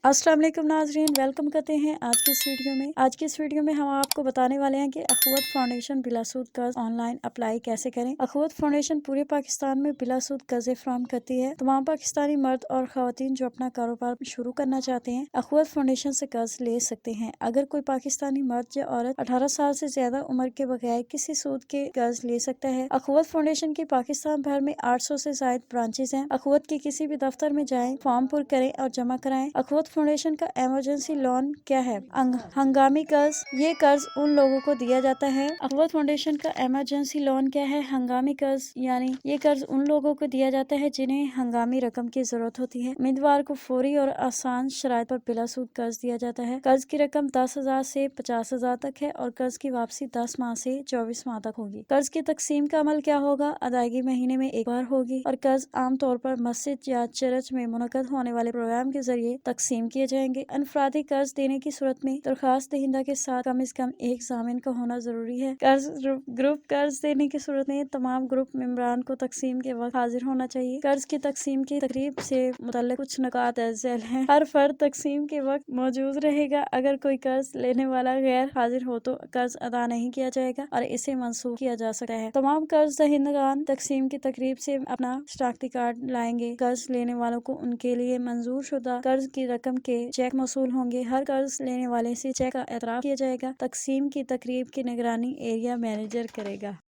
अस्सलाम वालेकुम नाजरीन, वेलकम करते हैं आज की इस वीडियो में हम आपको बताने वाले हैं कि अखवत फाउंडेशन बिलासूद कर्ज ऑनलाइन अप्लाई कैसे करें। अखवत फाउंडेशन पूरे पाकिस्तान में बिलासूद कर्जे फराहम करती है। तमाम पाकिस्तानी मर्द और खवातीन जो अपना कारोबार शुरू करना चाहते हैं अखवत फाउंडेशन से कर्ज ले सकते हैं। अगर कोई पाकिस्तानी मर्द या औरत 18 साल से ज्यादा उम्र के बगैर किसी सूद के कर्ज ले सकता है। अखवत फाउंडेशन की पाकिस्तान भर में 800 से ज्यादा ब्रांचेज हैं। अखवत के किसी भी दफ्तर में जाएं, फॉर्म पुर करें और जमा कराएं। अखवत फाउंडेशन का इमरजेंसी लोन क्या है? हंगामी कर्ज, ये कर्ज उन लोगों को दिया जाता है। अखवत फाउंडेशन का इमरजेंसी लोन क्या है? हंगामी कर्ज, यानी ये कर्ज उन लोगों को दिया जाता है जिन्हें हंगामी रकम की जरूरत होती है। उम्मीदवार को फौरी और आसान शराइत पर बिला सूद कर्ज दिया जाता है। कर्ज की रकम 10,000 से 50,000 तक है और कर्ज की वापसी 10 माह से 24 माह तक होगी। कर्ज की तकसीम का अमल क्या होगा? अदायगी महीने में एक बार होगी और कर्ज आमतौर पर मस्जिद या चर्च में मुनक्कद होने वाले प्रोग्राम के जरिए तकसीम किए जाएंगे। अनफरादी कर्ज देने की सूरत में दरखास्त दहिंदा के साथ कम से कम एक जामिन का होना जरूरी है। ग्रुप कर्ज देने की सूरत में तमाम ग्रुप मेंबरान को तकसीम के वक्त हाजिर होना चाहिए। कर्ज की तकसीम की तकरीब से मुतल्लिक कुछ नुकात झैल हैं। हर फर्द तकसीम के वक्त मौजूद रहेगा। अगर कोई कर्ज लेने वाला गैर हाजिर हो तो कर्ज अदा नहीं किया जाएगा और इसे मंसूख किया जा सकता है। तमाम कर्ज दहिंदगान तकसीम की तकरीब से अपना शनाख्ती कार्ड लाएंगे। कर्ज लेने वालों को उनके लिए मंजूर शुदा कर्ज की रकम के चेक मौसूल होंगे। हर कर्ज लेने वाले से चेक का एतराफ किया जाएगा। तकसीम की तकरीब की निगरानी एरिया मैनेजर करेगा।